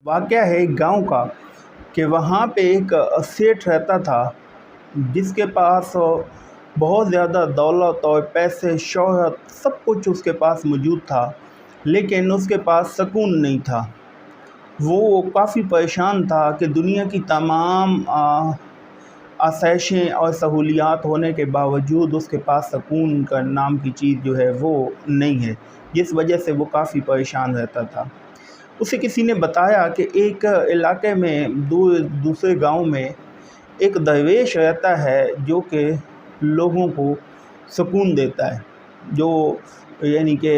वाक़या है एक गाँव का कि वहाँ पे एक सेठ रहता था जिसके पास बहुत ज़्यादा दौलत और पैसे, शोहरत सब कुछ उसके पास मौजूद था, लेकिन उसके पास सुकून नहीं था। वो काफ़ी परेशान था कि दुनिया की तमाम आसाइशें और सहूलियात होने के बावजूद उसके पास सुकून का नाम की चीज़ जो है वो नहीं है, जिस वजह से वो काफ़ी परेशान रहता था। उसे किसी ने बताया कि एक इलाके में दूसरे गांव में एक दरवेश रहता है जो कि लोगों को सुकून देता है, जो यानी कि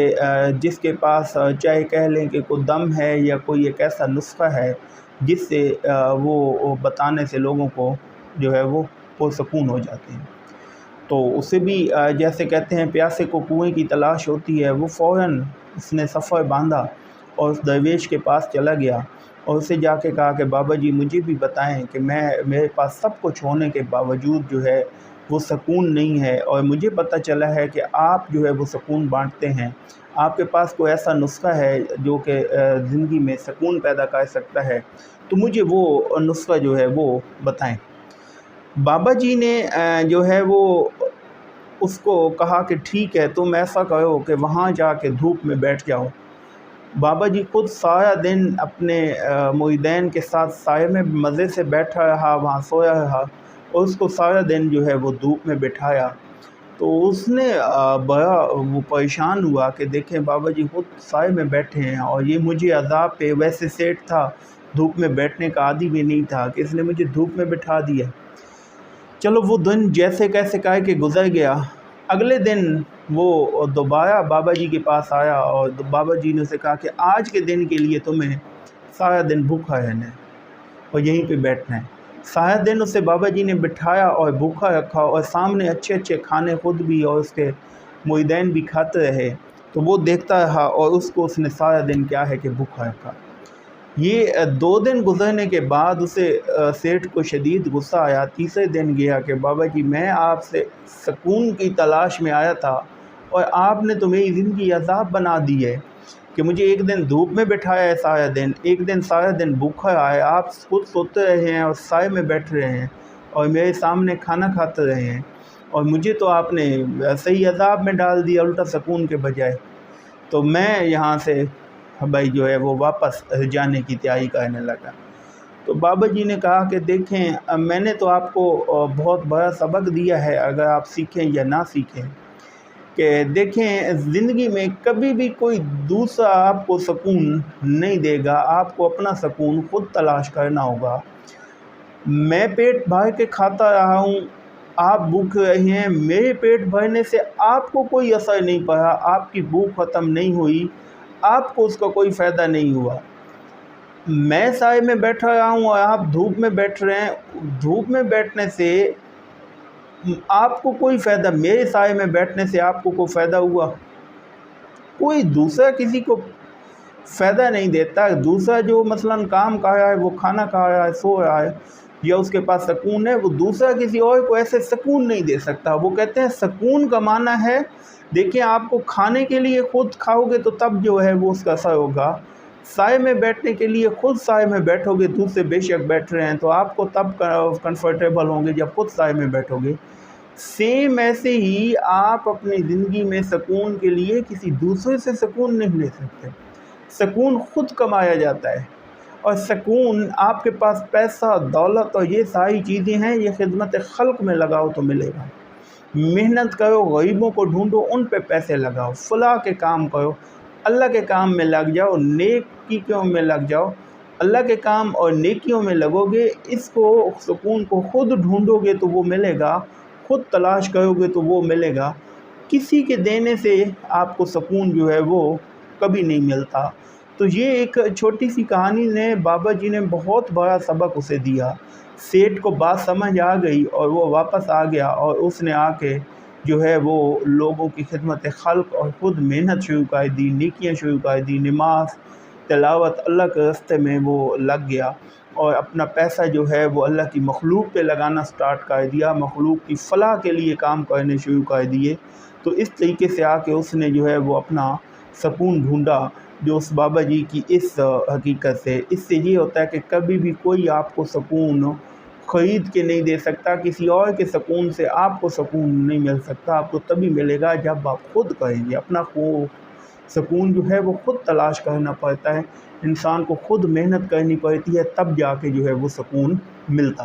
जिसके पास चाहे कह लें कि कोई दम है या कोई एक ऐसा नुस्खा है जिससे वो बताने से लोगों को जो है वो पुरसुकून हो जाते हैं। तो उसे भी जैसे कहते हैं प्यासे को कुएं की तलाश होती है, वो फ़ौरन उसने सफ़र बांधा और उस दरवेश के पास चला गया और उसे जाके कहा कि बाबा जी मुझे भी बताएं कि मेरे पास सब कुछ होने के बावजूद जो है वो सुकून नहीं है, और मुझे पता चला है कि आप जो है वो सुकून बांटते हैं, आपके पास कोई ऐसा नुस्खा है जो कि ज़िंदगी में सुकून पैदा कर सकता है, तो मुझे वो नुस्खा जो है वो बताएं। बाबा जी ने जो है वो उसको कहा कि ठीक है, तुम ऐसा करो कि वहाँ जाके धूप में बैठ जाओ। बाबा जी खुद सारा दिन अपने मुरीदैन के साथ साये में मज़े से बैठा रहा, वहाँ सोया रहा और उसको सारा दिन जो है वो धूप में बिठाया। तो उसने बड़ा वो परेशान हुआ कि देखें बाबा जी खुद साये में बैठे हैं और ये मुझे अज़ाब पे, वैसे सेठ था, धूप में बैठने का आदी भी नहीं था कि इसने मुझे धूप में बिठा दिया। चलो वो दिन जैसे कैसे कह के गुज़र गया। अगले दिन वो दोबारा बाबा जी के पास आया और बाबा जी ने उसे कहा कि आज के दिन के लिए तुम्हें सारा दिन भूखा रहना है और यहीं पे बैठना है। सारा दिन उसे बाबा जी ने बिठाया और भूखा रखा और सामने अच्छे अच्छे खाने खुद भी और उसके मुरीदैन भी खाते रहे, तो वो देखता रहा और उसको उसने सारा दिन क्या है कि भूखा रखा। ये 2 दिन गुजरने के बाद उसे सेठ को शदीद गुस्सा आया। तीसरे दिन गया कि बाबा जी मैं आपसे सुकून की तलाश में आया था और आपने तो मेरी ज़िंदगी अज़ाब बना दी है कि मुझे एक दिन धूप में बिठाया है सारा दिन, एक दिन सारा दिन भूखा है, आप खुद सोते रहे हैं और साए में बैठ रहे हैं और मेरे सामने खाना खाते रहे हैं, और मुझे तो आपने सही अज़ाब में डाल दिया उल्टा सुकून के बजाय। तो मैं यहाँ से भाई जो है वो वापस जाने की तैयारी करने लगा। तो बाबा जी ने कहा कि देखें मैंने तो आपको बहुत बड़ा सबक दिया है, अगर आप सीखें या ना सीखें, कि देखें ज़िंदगी में कभी भी कोई दूसरा आपको सुकून नहीं देगा, आपको अपना सुकून खुद तलाश करना होगा। मैं पेट भर के खाता रहा हूँ, आप भूख रहे हैं, मेरे पेट भरने से आपको कोई असर नहीं पड़ा, आपकी भूख ख़त्म नहीं हुई, आपको उसका कोई फ़ायदा नहीं हुआ। मैं साए में बैठा रहा हूँ और आप धूप में बैठ रहे हैं। धूप में बैठने से आपको कोई फ़ायदा, मेरे साए में बैठने से आपको कोई फ़ायदा हुआ? कोई दूसरा किसी को फ़ायदा नहीं देता। दूसरा जो मसलन काम कर रहा है, वो खाना खा रहा है, सो रहा है, या उसके पास सुकून है, वो दूसरा किसी और को ऐसे सुकून नहीं दे सकता। वो कहते हैं सुकून का माना है, देखिए आपको खाने के लिए खुद खाओगे तो तब जो है वो उसका असर होगा। साए में बैठने के लिए खुद साए में बैठोगे, दूसरे बेशक बैठ रहे हैं तो आपको तब कंफर्टेबल होंगे जब खुद साए में बैठोगे। सेम ऐसे ही आप अपनी ज़िंदगी में सुकून के लिए किसी दूसरे से सुकून नहीं ले सकते। सुकून खुद कमाया जाता है, और सुकून आपके पास पैसा, दौलत और ये सारी चीज़ें हैं, ये खिदमत खल्क में लगाओ तो मिलेगा। मेहनत करो, गरीबों को ढूंढो, उन पे पैसे लगाओ, फलाह के काम करो, अल्लाह के काम में लग जाओ, नेकियों में लग जाओ। अल्लाह के काम और नेकियों में लगोगे, इसको सुकून को खुद ढूंढोगे तो वो मिलेगा, खुद तलाश करोगे तो वो मिलेगा। किसी के देने से आपको सुकून जो है वो कभी नहीं मिलता। तो ये एक छोटी सी कहानी ने बाबा जी ने बहुत बड़ा सबक उसे दिया। सेठ को बात समझ आ गई और वो वापस आ गया और उसने आके जो है वो लोगों की खिदमत खल्क और ख़ुद मेहनत शुरू कर दी, नेकियां शुरू कर दी, नमाज, तिलावत, अल्लाह के रास्ते में वो लग गया और अपना पैसा जो है वो अल्लाह की मखलूक पे लगाना स्टार्ट कर दिया, मखलूक की फ़लाह के लिए काम करने शुरू कर दिए। तो इस तरीके से आके उसने जो है वो अपना सुकून ढूंढा। جو اس بابا جی کی اس حقیقت اس سے یہ ہوتا ہے کہ کبھی بھی کوئی آپ کو سکون خرید کے نہیں دے سکتا، کسی اور کے سکون سے آپ کو سکون نہیں مل سکتا، آپ کو تبھی ملے گا جب آپ خود کریں گے۔ اپنا سکون جو ہے وہ خود تلاش کرنا پڑتا ہے، انسان کو خود محنت کرنی پڑتی ہے، تب جا کے جو ہے وہ سکون ملتا ہے۔